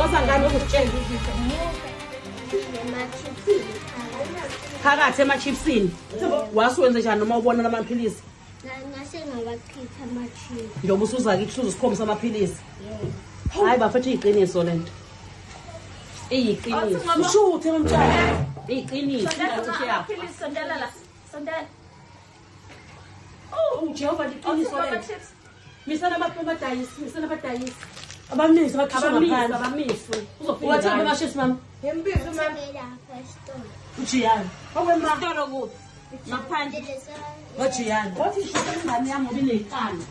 Uzoza ngani ukutshela? Phakathi ema-chipsini. Wasuwenze njani noma ubona lamaphilisi? Nasengawakhipha ama-chips. Njengoba usuza kithi uzosikhombisa amaphilisi. Hayi bafethu iyiqiniso lento. Iyiqiniso. Ushuthe mntwana. Iyiqiniso. Sondela la. Sondela. Jehova liqiniso lento. Misana abadayisi. Abamisi ngaphansi. Abamisi. Uzofika. Wathamba ama-chips mama. Yembizo mama. Ujiyani. Okwenza kuphi? Ngaphandle. Wajiyani. Wathi ishaka ingane yami ngoba iney'kani.